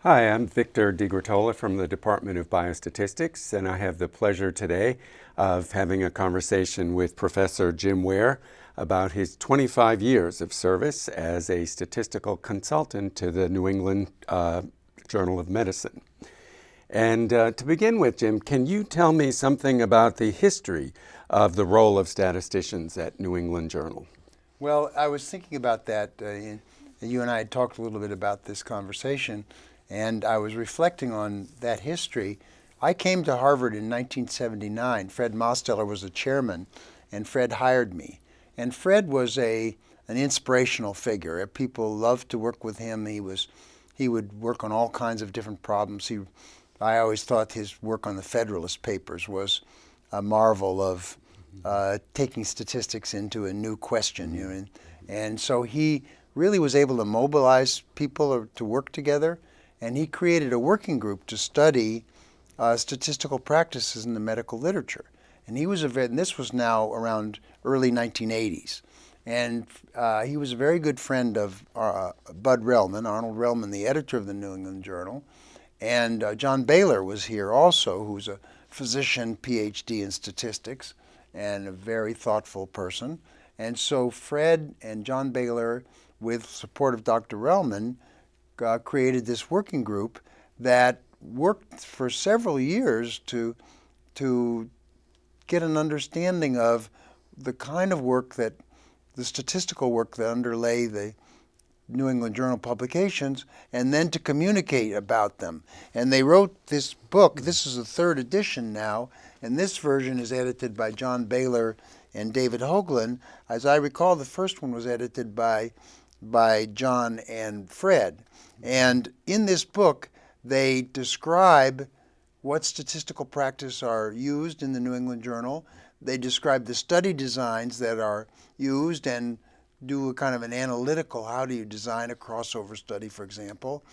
Hi, I'm Victor DeGruttola from the Department of Biostatistics, and I have the pleasure today of having a conversation with Professor Jim Ware about his 25 years of service as a statistical consultant to the New England Journal of Medicine. And to begin with, Jim, can you tell me something about the history of the role of statisticians at New England Journal? Well, I was thinking about that. You and I had talked a little bit about this conversation, and I was reflecting on that history. I came to Harvard in 1979. Fred Mosteller was the chairman, and Fred hired me. And Fred was an inspirational figure. People loved to work with him. He would work on all kinds of different problems. I always thought his work on the Federalist Papers was a marvel of taking statistics into a new question. And so he really was able to mobilize people to work together, and he created a working group to study statistical practices in the medical literature. And and this was now around early 1980s. And he was a very good friend of Bud Relman, Arnold Relman, the editor of the New England Journal. And John Baylor was here also, who's a physician, PhD in statistics, and a very thoughtful person. And so Fred and John Baylor, with support of Dr. Relman, created this working group that worked for several years to get an understanding of the kind of work the statistical work that underlay the New England Journal publications, and then to communicate about them. And they wrote this book. This is the third edition now, and this version is edited by John Baylor and David Hoagland. As I recall, the first one was edited by John and Fred. And in this book, they describe what statistical practice are used in the New England Journal. They describe the study designs that are used and do a kind of an analytical, how do you design a crossover study, for example.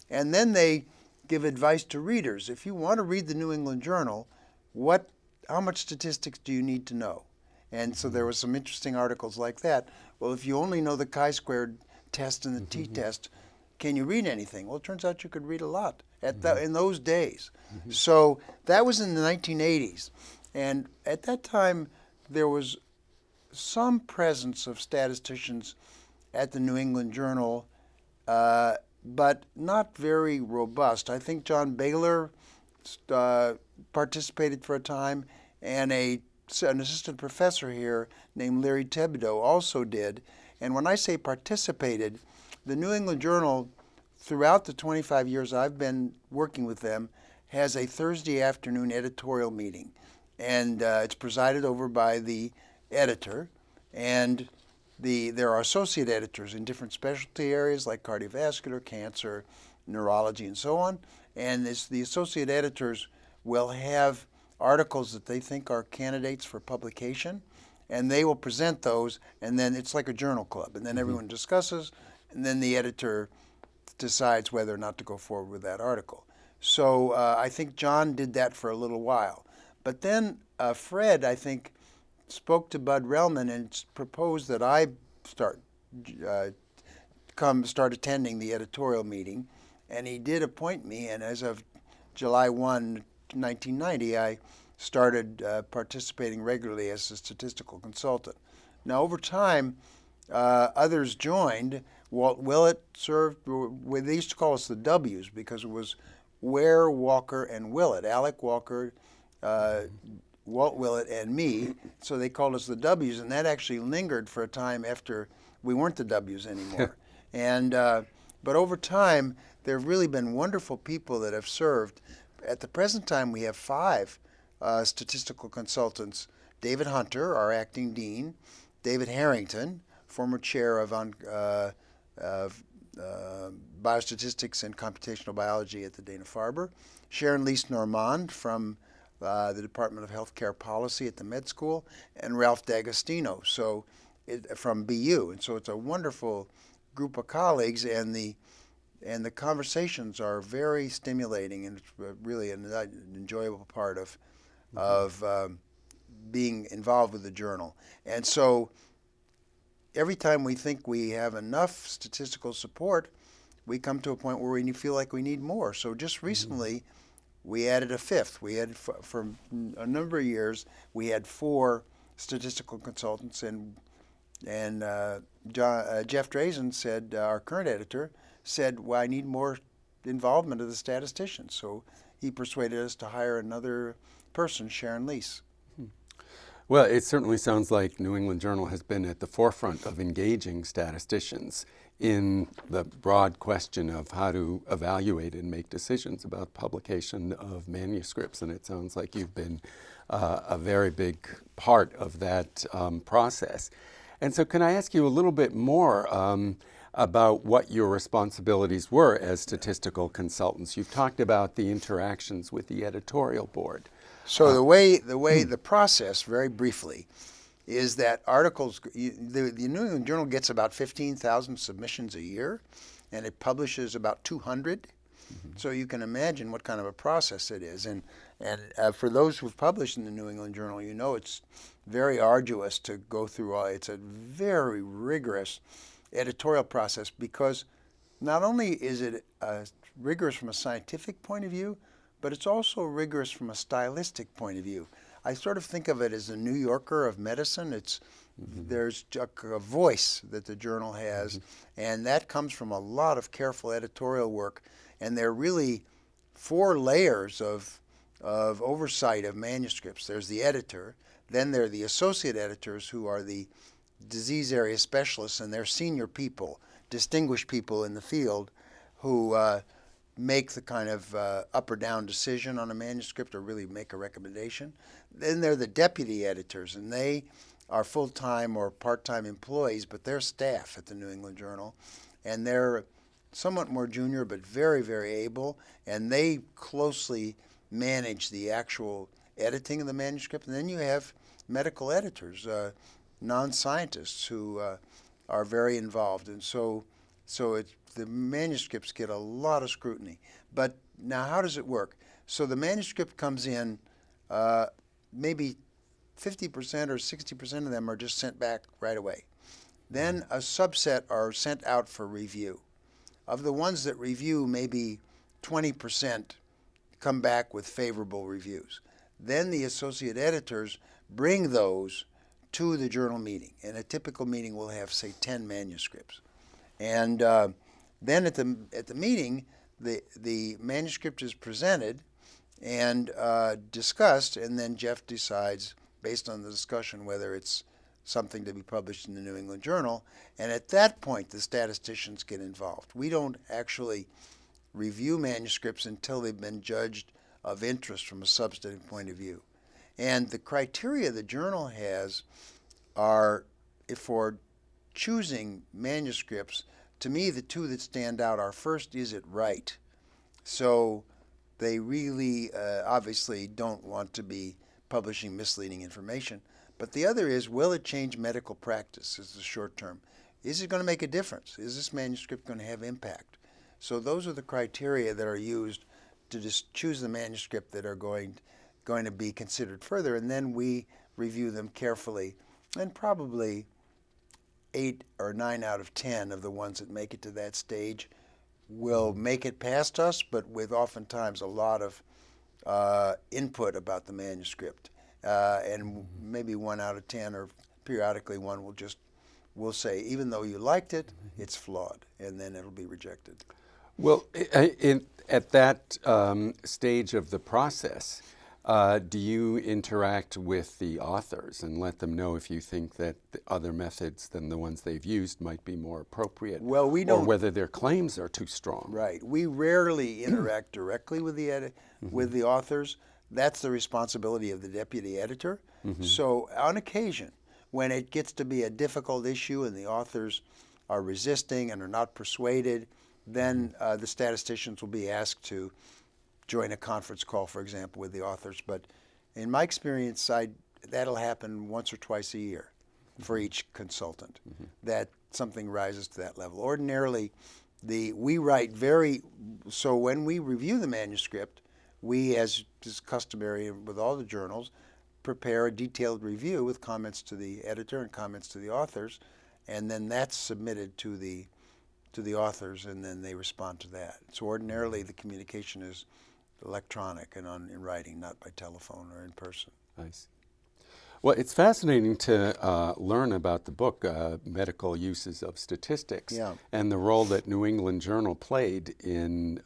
And then they give advice to readers. If you want to read the New England Journal, how much statistics do you need to know? And so there were some interesting articles like that. Well, if you only know the chi-squared test and the t-test, can you read anything? Well, it turns out you could read a lot in those days. So that was in the 1980s. And at that time, there was some presence of statisticians at the New England Journal, but not very robust. I think John Baylor participated for a time, and an assistant professor here named Larry Thibodeau also did. And when I say participated, the New England Journal, throughout the 25 years I've been working with them, has a Thursday afternoon editorial meeting. And it's presided over by the editor, and there are associate editors in different specialty areas like cardiovascular, cancer, neurology, and so on. And the associate editors will have articles that they think are candidates for publication, and they will present those, and then it's like a journal club, and then everyone discusses, and then the editor decides whether or not to go forward with that article. So I think John did that for a little while. But then Fred, I think, spoke to Bud Relman and proposed that I start attending the editorial meeting, and he did appoint me. And as of July 1, 1990, I started participating regularly as a statistical consultant. Now, over time, others joined. Walt Willett served. They used to call us the W's because it was Ware, Walker, and Willett. Alec Walker, Walt Willett, and me. So they called us the W's, and that actually lingered for a time after we weren't the W's anymore. But over time, there have really been wonderful people that have served. At the present time, we have 5 statistical consultants. David Hunter, our acting dean. David Harrington, former chair of biostatistics and computational biology at the Dana-Farber. Sharon Lease Normand from the Department of Healthcare Policy at the Med School, and Ralph D'Agostino from BU. And so it's a wonderful group of colleagues, and the conversations are very stimulating, and it's really an enjoyable part of being involved with the journal. And so every time we think we have enough statistical support, we come to a point where we feel like we need more. So just recently, we added a fifth. We had, for a number of years, we had 4 statistical consultants, and Jeff Drazen said, our current editor, said, well, I need more involvement of the statisticians. So he persuaded us to hire another person, Sharon Lease. Well, it certainly sounds like New England Journal has been at the forefront of engaging statisticians in the broad question of how to evaluate and make decisions about publication of manuscripts. And it sounds like you've been a very big part of that process. And so can I ask you a little bit more about what your responsibilities were as statistical consultants? You've talked about the interactions with the editorial board. So the process, very briefly, is that articles, the New England Journal gets about 15,000 submissions a year, and it publishes about 200. So you can imagine what kind of a process it is. And for those who've published in the New England Journal, you know it's very arduous to go through all. It's a very rigorous editorial process, because not only is it rigorous from a scientific point of view, but it's also rigorous from a stylistic point of view. I sort of think of it as the New Yorker of medicine. There's a voice that the journal has, and that comes from a lot of careful editorial work. And there are really 4 layers of oversight of manuscripts. There's the editor, then there are the associate editors, who are the disease area specialists, and they're senior people, distinguished people in the field, who make the kind of up or down decision on a manuscript, or really make a recommendation. Then there are the deputy editors, and they are full-time or part-time employees, but they're staff at the New England Journal, and they're somewhat more junior, but very, very able, and they closely manage the actual editing of the manuscript. And then you have medical editors, non-scientists, who are very involved, and so the manuscripts get a lot of scrutiny. But now, how does it work? So the manuscript comes in, maybe 50% or 60% of them are just sent back right away. Then a subset are sent out for review. Of the ones that review, maybe 20% come back with favorable reviews. Then the associate editors bring those to the journal meeting, and a typical meeting will have, say, 10 manuscripts. And then at the meeting, the manuscript is presented and discussed, and then Jeff decides, based on the discussion, whether it's something to be published in the New England Journal. And at that point, the statisticians get involved. We don't actually review manuscripts until they've been judged of interest from a substantive point of view. And the criteria the journal has are, for choosing manuscripts, to me, the 2 that stand out are, first, is it right? So they really obviously don't want to be publishing misleading information. But the other is, will it change medical practice as the short term? Is it going to make a difference? Is this manuscript going to have impact? So those are the criteria that are used to just choose the manuscript that are going to be considered further. And then we review them carefully, and probably 8 or 9 out of 10 of the ones that make it to that stage will make it past us, but with oftentimes a lot of input about the manuscript. And maybe 1 out of 10, or periodically one will say, even though you liked it, it's flawed, and then it'll be rejected. Well, at that stage of the process, do you interact with the authors and let them know if you think that the other methods than the ones they've used might be more appropriate? Well, we don't. Or whether their claims are too strong. Right. We rarely interact directly with the authors. That's the responsibility of the deputy editor. So on occasion, when it gets to be a difficult issue and the authors are resisting and are not persuaded, then the statisticians will be asked to join a conference call, for example, with the authors. But in my experience, that'll happen once or twice a year for each consultant, that something rises to that level. Ordinarily, we write so when we review the manuscript, we, as is customary with all the journals, prepare a detailed review with comments to the editor and comments to the authors, and then that's submitted to the to the authors, and then they respond to that. So ordinarily the communication is electronic and in writing, not by telephone or in person. Nice. Well, it's fascinating to learn about the book, Medical Uses of Statistics, Yeah. and the role that New England Journal played in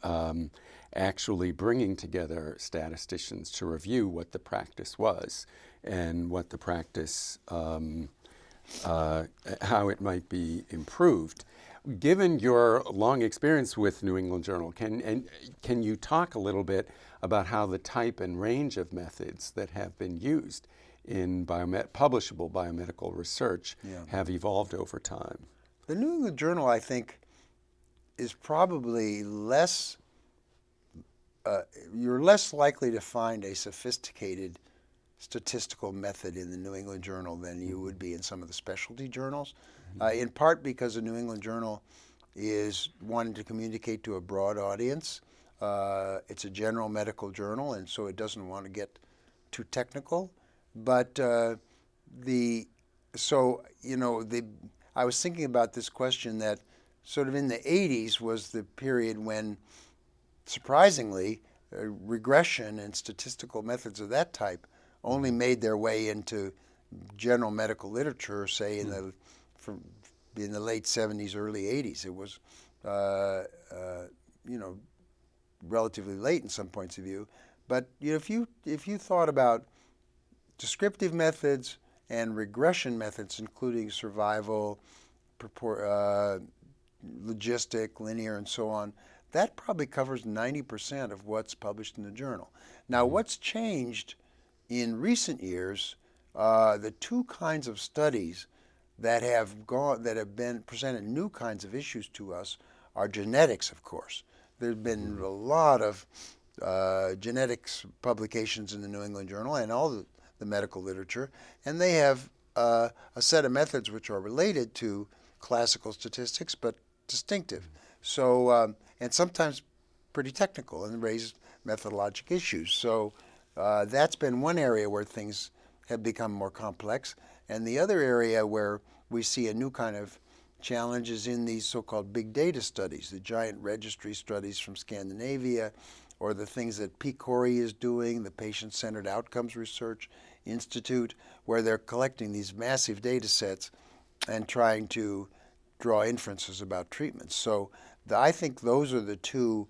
actually bringing together statisticians to review what the practice was and what the practice, how it might be improved. Given your long experience with New England Journal, can you talk a little bit about how the type and range of methods that have been used in publishable biomedical research have evolved over time? The New England Journal, I think, is probably less, you're less likely to find a sophisticated statistical method in the New England Journal than you would be in some of the specialty journals, in part because the New England Journal is wanting to communicate to a broad audience. It's a general medical journal, and so it doesn't want to get too technical. But I was thinking about this question that sort of in the 80s was the period when, surprisingly, regression and statistical methods of that type only made their way into general medical literature, say in the late 70s, early 80s. It was, relatively late in some points of view. But if you thought about descriptive methods and regression methods, including survival, logistic, linear, and so on, that probably covers 90% of what's published in the journal. Now, what's changed in recent years, the two kinds of studies that have been presented new kinds of issues to us are genetics, of course. There's been a lot of genetics publications in the New England Journal and all the medical literature, and they have a set of methods which are related to classical statistics but distinctive. So, and sometimes pretty technical and raise methodologic issues. So that's been one area where things have become more complex. And the other area where we see a new kind of challenge is in these so-called big data studies, the giant registry studies from Scandinavia, or the things that PCORI is doing, the Patient-Centered Outcomes Research Institute, where they're collecting these massive data sets and trying to draw inferences about treatments. So I think those are the two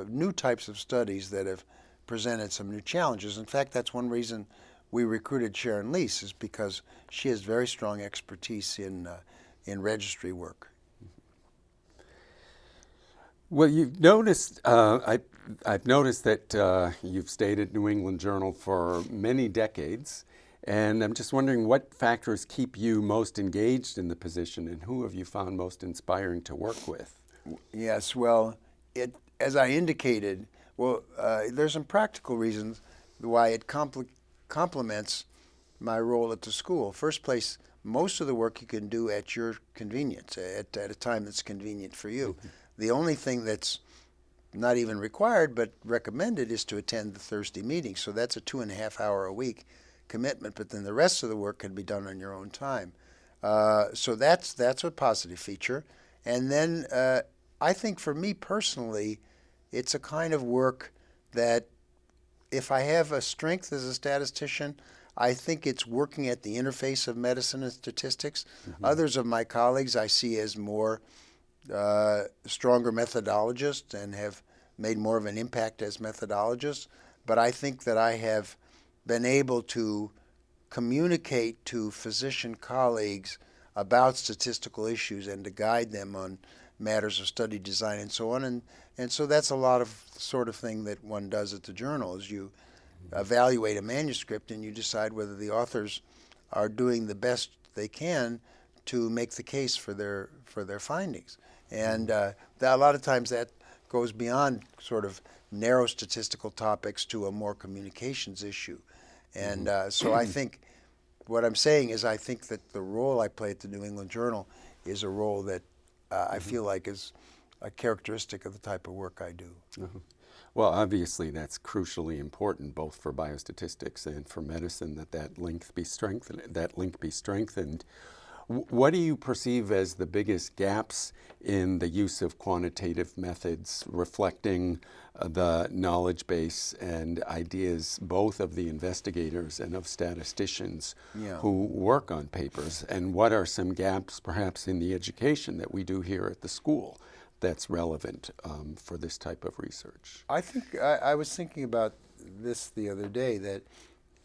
new types of studies that have presented some new challenges. In fact, that's one reason we recruited Sharon Leese, is because she has very strong expertise in registry work. Well, you've noticed, I've noticed that you've stayed at New England Journal for many decades, and I'm just wondering what factors keep you most engaged in the position, and who have you found most inspiring to work with? Yes, well, as I indicated, there's some practical reasons why it complements my role at the school. First place, most of the work you can do at your convenience, at a time that's convenient for you. The only thing that's not even required but recommended is to attend the Thursday meeting. So that's a 2.5 hour a week commitment, but then the rest of the work can be done on your own time. So that's a positive feature. And then I think for me personally, it's a kind of work that if I have a strength as a statistician, I think it's working at the interface of medicine and statistics. Others of my colleagues I see as more stronger methodologists and have made more of an impact as methodologists. But I think that I have been able to communicate to physician colleagues about statistical issues and to guide them on matters of study design and so on. And so that's a lot of sort of thing that one does at the journal, is you evaluate a manuscript and you decide whether the authors are doing the best they can to make the case for their findings. And a lot of times that goes beyond sort of narrow statistical topics to a more communications issue. And so I think what I'm saying is I think that the role I play at the New England Journal is a role that I feel like is a characteristic of the type of work I do. Well, obviously that's crucially important both for biostatistics and for medicine, that link be strengthened. What do you perceive as the biggest gaps in the use of quantitative methods reflecting the knowledge base and ideas both of the investigators and of statisticians Yeah. who work on papers? And what are some gaps perhaps in the education that we do here at the school that's relevant for this type of research? I think I was thinking about this the other day, that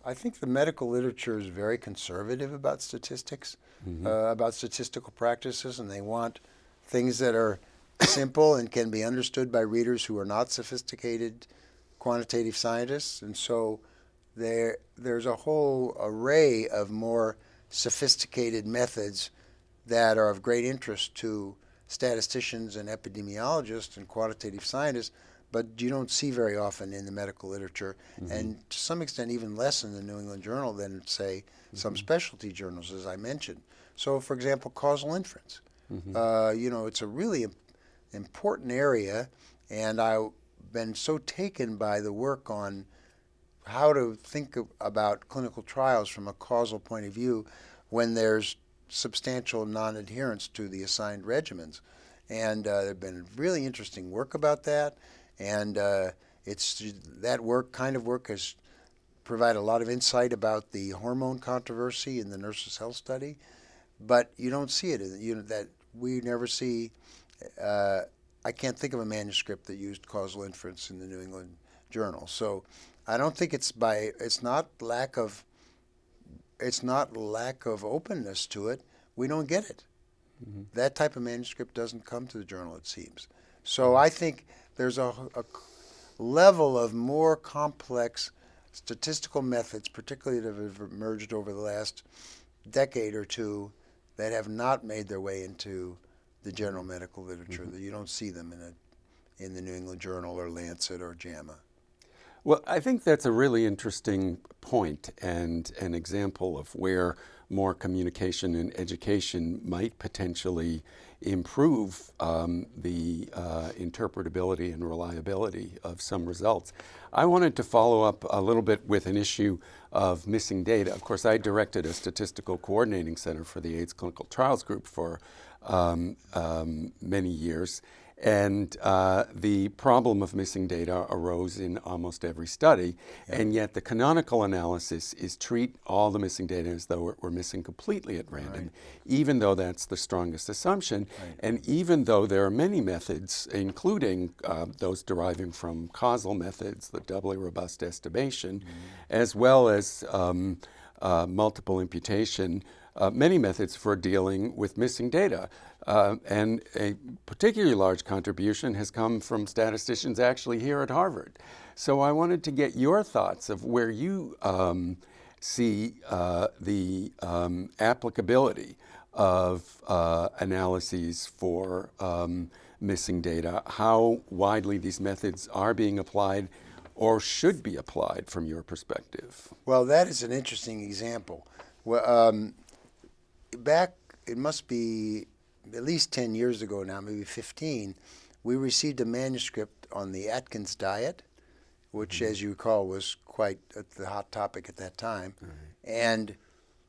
I think the medical literature is very conservative about statistics, about statistical practices, and they want things that are simple and can be understood by readers who are not sophisticated quantitative scientists. And so there's a whole array of more sophisticated methods that are of great interest to statisticians and epidemiologists and quantitative scientists, but you don't see very often in the medical literature, and to some extent even less in the New England Journal than, say, some specialty journals, as I mentioned. So, for example, causal inference. It's a really important area, and I've been so taken by the work on how to think about clinical trials from a causal point of view when there's substantial non-adherence to the assigned regimens. And there's been really interesting work about that. And kind of work has provided a lot of insight about the hormone controversy in the Nurses' Health Study, but you don't see it. That we never see. I can't think of a manuscript that used causal inference in the New England Journal. So I don't think it's not lack of openness to it. We don't get it. That type of manuscript doesn't come to the journal, it seems. So I think there's a level of more complex statistical methods, particularly that have emerged over the last decade or two, that have not made their way into the general medical literature. That you don't see them in the New England Journal or Lancet or JAMA. Well, I think that's a really interesting point and an example of where more communication and education might potentially improve the interpretability and reliability of some results. I wanted to follow up a little bit with an issue of missing data. Of course, I directed a statistical coordinating center for the AIDS Clinical Trials Group for many years. And the problem of missing data arose in almost every study, and yet the canonical analysis is treat all the missing data as though it were missing completely at random, even though that's the strongest assumption, and even though there are many methods, including those deriving from causal methods, the doubly robust estimation, as well as multiple imputation, many methods for dealing with missing data. And a particularly large contribution has come from statisticians actually here at Harvard. So I wanted to get your thoughts of where you see the applicability of analyses for missing data, how widely these methods are being applied or should be applied from your perspective. Well, that is an interesting example. Well, it must be at least 10 years ago now, maybe 15, we received a manuscript on the Atkins diet, which, as you recall, was quite the hot topic at that time. And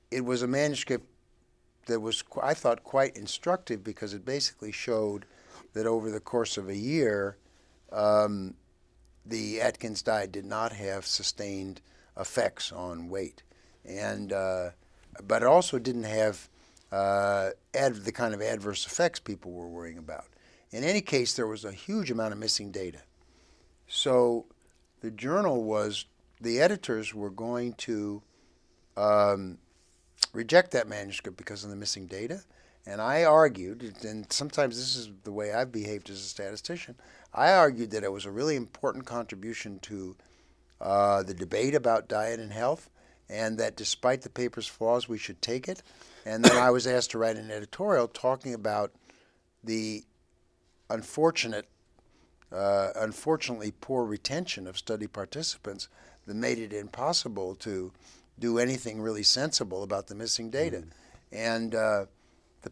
it was a manuscript that was, I thought, quite instructive because it basically showed that over the course of a year, the Atkins diet did not have sustained effects on weight. And but it also didn't have the kind of adverse effects people were worrying about. In any case, there was a huge amount of missing data. So the editors were going to reject that manuscript because of the missing data. And I argued, and sometimes this is the way I've behaved as a statistician, I argued that it was a really important contribution to the debate about diet and health, and that despite the paper's flaws, we should take it. And then I was asked to write an editorial talking about the unfortunately poor retention of study participants that made it impossible to do anything really sensible about the missing data. And the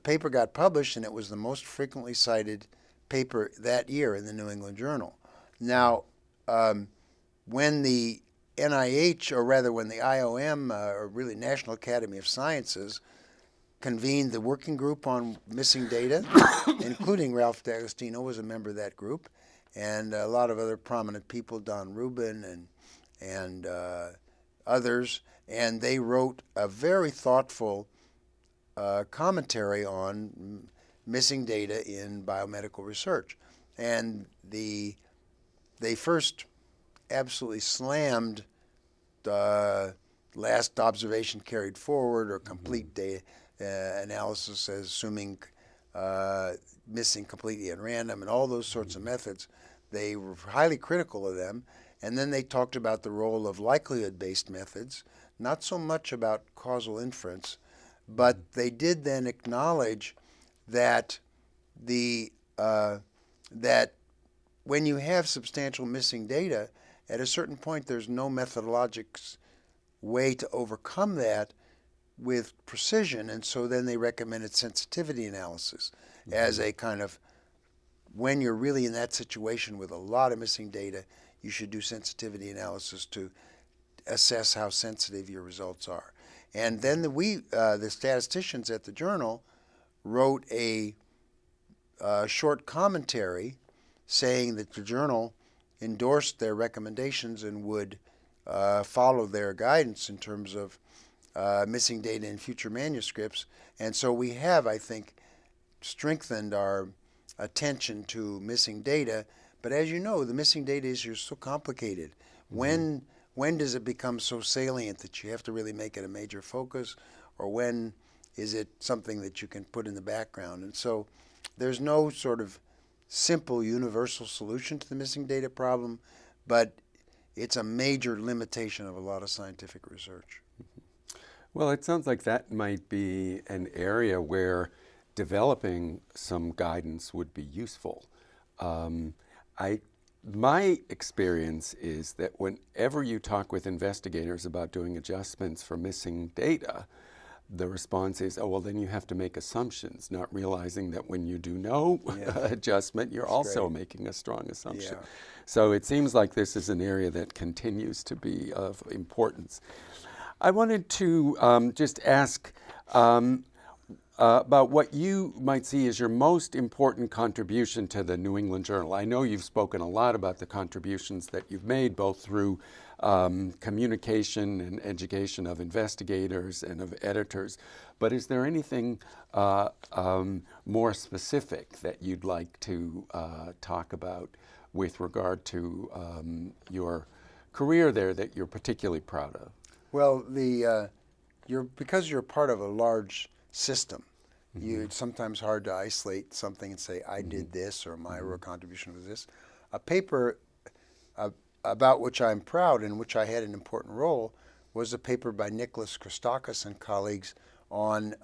paper got published, and it was the most frequently cited paper that year in the New England Journal. Now, when the NIH, or rather when the IOM, or really National Academy of Sciences, convened the working group on missing data, including Ralph D'Agostino was a member of that group, and a lot of other prominent people, Don Rubin and others, and they wrote a very thoughtful commentary on missing data in biomedical research. And they first absolutely slammed the last observation carried forward or complete data analysis as assuming missing completely at random and all those sorts of methods. They were highly critical of them. And then they talked about the role of likelihood-based methods, not so much about causal inference, but they did then acknowledge that that when you have substantial missing data, at a certain point there's no methodologic way to overcome that with precision, and so then they recommended sensitivity analysis as a kind of, when you're really in that situation with a lot of missing data, you should do sensitivity analysis to assess how sensitive your results are. And then the statisticians at the journal wrote a short commentary saying that the journal endorsed their recommendations and would follow their guidance in terms of missing data in future manuscripts. And so we have, I think, strengthened our attention to missing data. But as you know, the missing data issue is so complicated. When does it become so salient that you have to really make it a major focus, or when is it something that you can put in the background? And so there's no sort of simple universal solution to the missing data problem, but it's a major limitation of a lot of scientific research. Well, it sounds like that might be an area where developing some guidance would be useful. My experience is that whenever you talk with investigators about doing adjustments for missing data, the response is, oh, well, then you have to make assumptions, not realizing that when you do no adjustment, you're also making a strong assumption. Yeah. So it seems like this is an area that continues to be of importance. I wanted to just ask about what you might see as your most important contribution to the New England Journal. I know you've spoken a lot about the contributions that you've made, both through communication and education of investigators and of editors, but is there anything more specific that you'd like to talk about with regard to your career there that you're particularly proud of? Well, because you're part of a large system, it's sometimes hard to isolate something and say, I did this, or my real contribution was this. A paper about which I'm proud and which I had an important role was a paper by Nicholas Christakis and colleagues on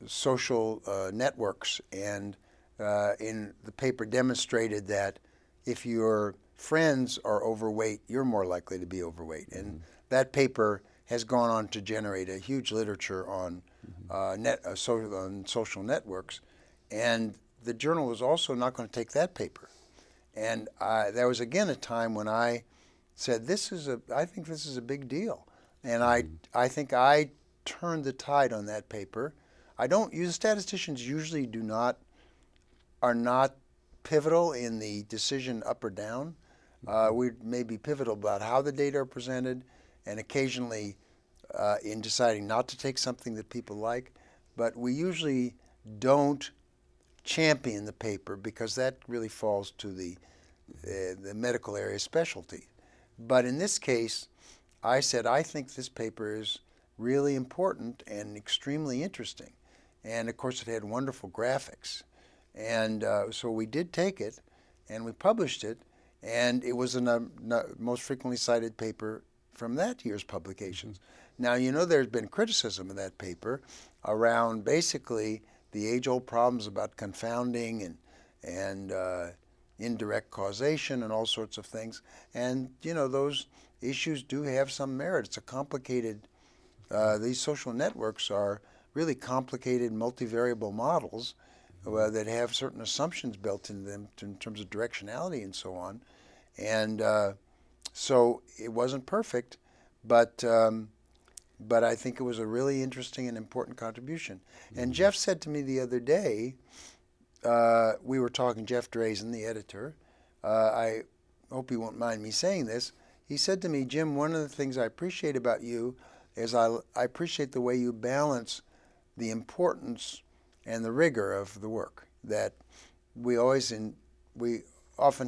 social networks. And in the paper demonstrated that if your friends are overweight, you're more likely to be overweight. And that paper has gone on to generate a huge literature on on social networks, and the journal was also not going to take that paper. And there was again a time when I said, I think this is a big deal, and I think I turned the tide on that paper. Statisticians usually are not pivotal in the decision up or down. We may be pivotal about how the data are presented, and occasionally in deciding not to take something that people like, but we usually don't champion the paper because that really falls to the medical area specialty. But in this case, I said, I think this paper is really important and extremely interesting. And of course, it had wonderful graphics. And so we did take it, and we published it, and it was the most frequently cited paper from that year's publications. Now, there's been criticism of that paper around basically the age-old problems about confounding and indirect causation and all sorts of things. And, those issues do have some merit. It's a complicated, these social networks are really complicated multivariable models that have certain assumptions built into them in terms of directionality and so on. And so it wasn't perfect, but but I think it was a really interesting and important contribution. And Jeff said to me the other day, we were talking, Jeff Drazen, the editor, I hope he won't mind me saying this. He said to me, Jim, one of the things I appreciate about you is I appreciate the way you balance the importance and the rigor of the work. That we often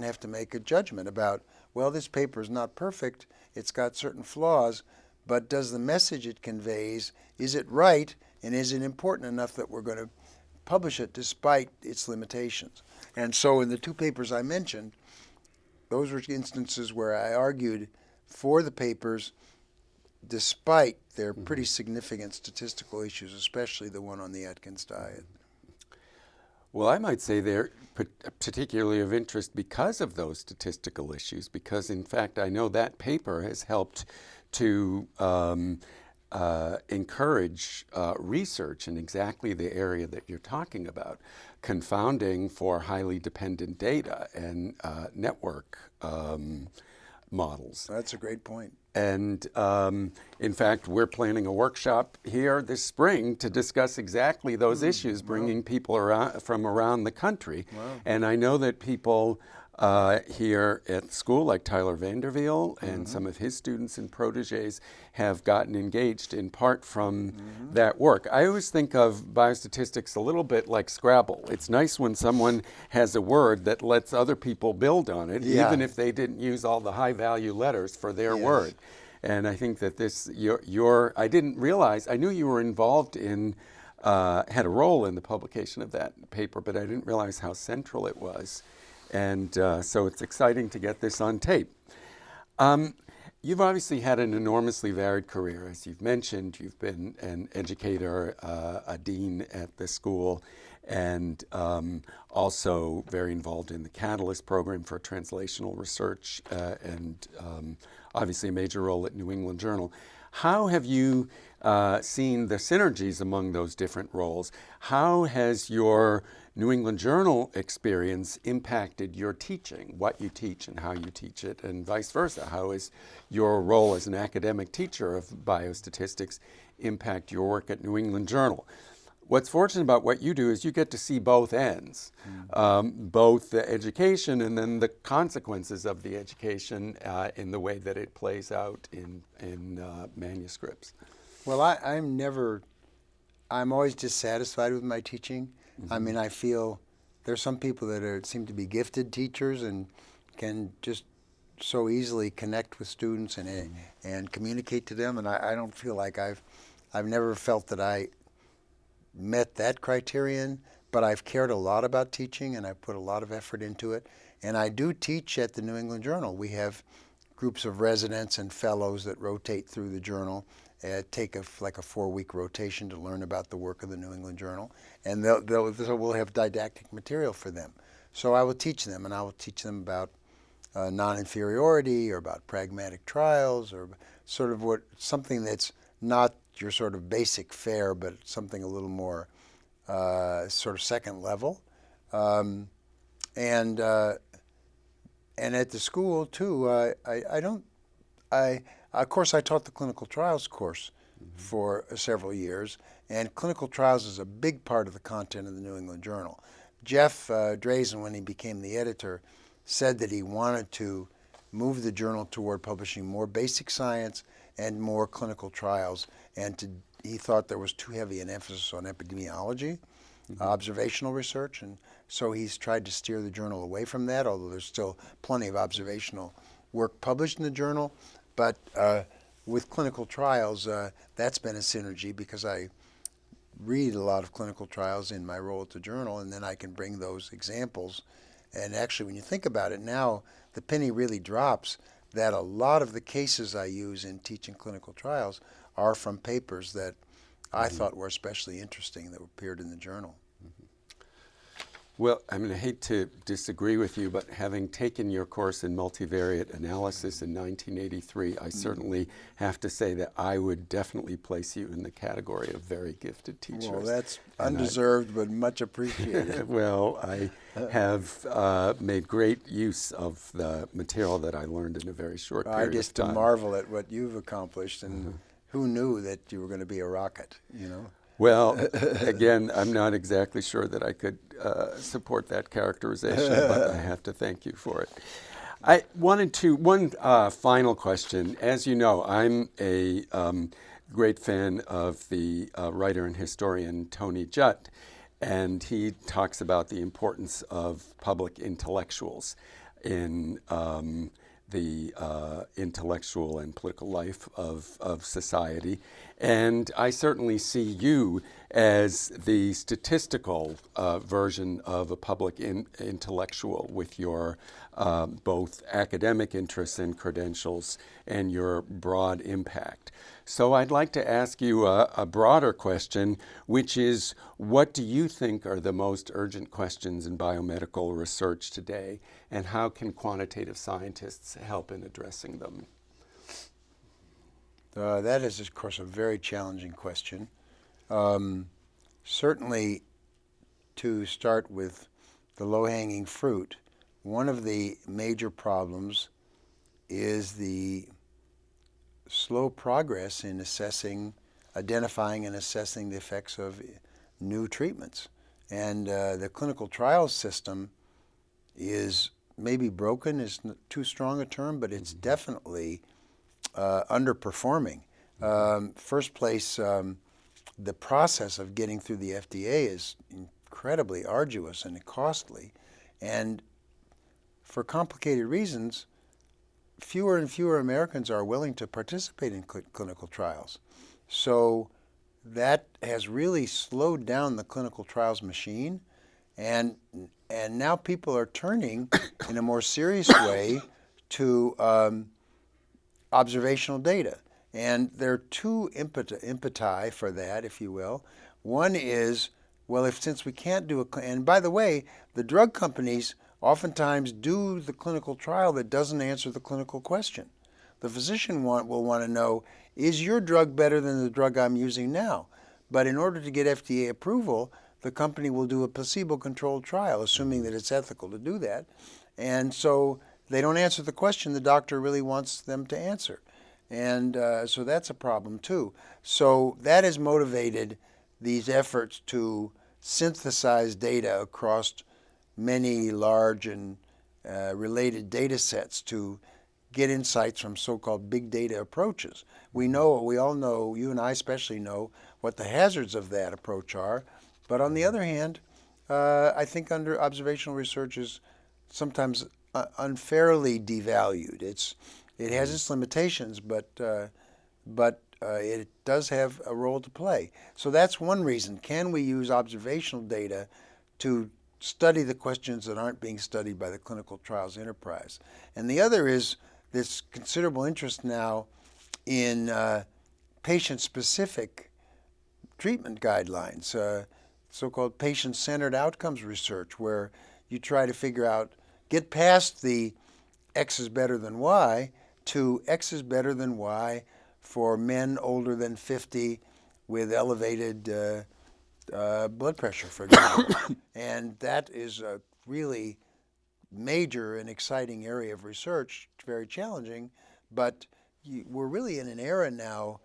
have to make a judgment about, well, this paper is not perfect, it's got certain flaws, but does the message it conveys, is it right, and is it important enough that we're going to publish it despite its limitations? And so in the two papers I mentioned, those were instances where I argued for the papers despite their pretty significant statistical issues, especially the one on the Atkins diet. Well, I might say they're particularly of interest because of those statistical issues, because in fact I know that paper has helped to encourage research in exactly the area that you're talking about, confounding for highly dependent data and network models. That's a great point. And in fact, we're planning a workshop here this spring to discuss exactly those issues, bringing people from around the country. Wow. And I know that people here at school, like Tyler Vanderveel and some of his students and proteges, have gotten engaged in part from that work. I always think of biostatistics a little bit like Scrabble. It's nice when someone has a word that lets other people build on it, even if they didn't use all the high value letters for their word. And I think that this, I didn't realize, I knew you were involved in, had a role in the publication of that paper, but I didn't realize how central it was. And so it's exciting to get this on tape. You've obviously had an enormously varied career. As you've mentioned, you've been an educator, a dean at the school, and also very involved in the Catalyst program for translational research, and obviously a major role at New England Journal. How have you seen the synergies among those different roles? How has your New England Journal experience impacted your teaching, what you teach and how you teach it, and vice versa? How has your role as an academic teacher of biostatistics impact your work at New England Journal? What's fortunate about what you do is you get to see both ends, both the education and then the consequences of the education in the way that it plays out in manuscripts. Well, I'm always dissatisfied with my teaching. I mean, I feel there's some people that seem to be gifted teachers and can just so easily connect with students and communicate to them, and I don't feel like I've never felt that I met that criterion, but I've cared a lot about teaching and I've put a lot of effort into it. And I do teach at the New England Journal. We have groups of residents and fellows that rotate through the journal, take like a 4-week rotation to learn about the work of the New England Journal, and we'll have didactic material for them. So I will teach them, and I will teach them about non-inferiority or about pragmatic trials or sort of something that's not your sort of basic fare, but something a little more sort of second level. And at the school too, of course I taught the clinical trials course for several years, and clinical trials is a big part of the content of the New England Journal. Jeff Drazen, when he became the editor, said that he wanted to move the journal toward publishing more basic science and more clinical trials, and he thought there was too heavy an emphasis on epidemiology, observational research, and so he's tried to steer the journal away from that, although there's still plenty of observational work published in the journal. But with clinical trials, that's been a synergy because I read a lot of clinical trials in my role at the journal, and then I can bring those examples. And actually, when you think about it now, the penny really drops that a lot of the cases I use in teaching clinical trials are from papers that I thought were especially interesting that appeared in the journal. Well, I mean, I hate to disagree with you, but having taken your course in multivariate analysis in 1983, I certainly have to say that I would definitely place you in the category of very gifted teachers. Well, that's undeserved, but much appreciated. Well, I have made great use of the material that I learned in a very short period of time. I just marvel at what you've accomplished, and Who knew that you were going to be a rocket, you know? Well, again, I'm not exactly sure that I could support that characterization, but I have to thank you for it. I wanted to, one final question. As you know, I'm a great fan of the writer and historian Tony Judt, and he talks about the importance of public intellectuals in the intellectual and political life of society. And I certainly see you as the statistical version of a public intellectual with your both academic interests and credentials and your broad impact. So I'd like to ask you a broader question, which is, what do you think are the most urgent questions in biomedical research today, and how can quantitative scientists help in addressing them? That is, of course, a very challenging question. Certainly, to start with the low-hanging fruit, one of the major problems is the slow progress in identifying and assessing the effects of new treatments. And the clinical trials system is maybe broken, is too strong a term, but it's definitely underperforming. First place, the process of getting through the FDA is incredibly arduous and costly. And for complicated reasons, fewer and fewer Americans are willing to participate in clinical trials. So that has really slowed down the clinical trials machine, and now people are turning in a more serious way to observational data. And there are two impeti for that, if you will. One is, well, since we can't do and by the way, the drug companies oftentimes do the clinical trial that doesn't answer the clinical question. The physician will want to know, is your drug better than the drug I'm using now? But in order to get FDA approval, the company will do a placebo-controlled trial, assuming that it's ethical to do that. And so they don't answer the question the doctor really wants them to answer. And so that's a problem too. So that has motivated these efforts to synthesize data across many large and related data sets to get insights from so-called big data approaches. We all know, you and I especially know, what the hazards of that approach are. But on the other hand, I think observational research is sometimes unfairly devalued. It has its limitations, but it does have a role to play. So that's one reason. Can we use observational data to study the questions that aren't being studied by the clinical trials enterprise? And the other is this considerable interest now in patient-specific treatment guidelines, so-called patient-centered outcomes research, where you try to figure out, get past the X is better than Y to X is better than Y for men older than 50 with elevated blood pressure, for example. And that is a really major and exciting area of research. It's very challenging, but we're really in an era now.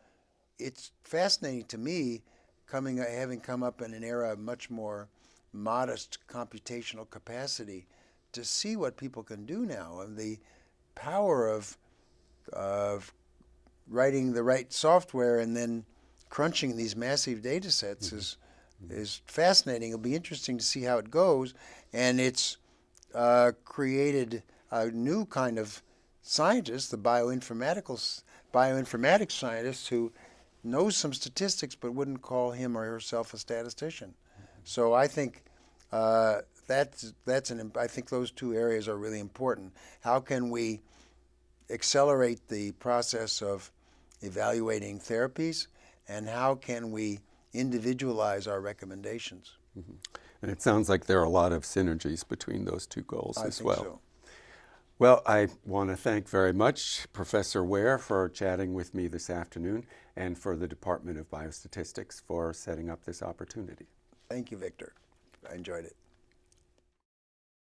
It's fascinating to me, having come up in an era of much more modest computational capacity, to see what people can do now, and the power of writing the right software and then crunching these massive data sets is fascinating. It'll be interesting to see how it goes, and it's created a new kind of scientist, the bioinformatics scientist, who knows some statistics but wouldn't call him or herself a statistician. So I think I think those two areas are really important. How can we accelerate the process of evaluating therapies, and how can we individualize our recommendations? Mm-hmm. And it sounds like there are a lot of synergies between those two goals as well. So. Well, I want to thank very much Professor Ware for chatting with me this afternoon, and for the Department of Biostatistics for setting up this opportunity. Thank you, Victor. I enjoyed it.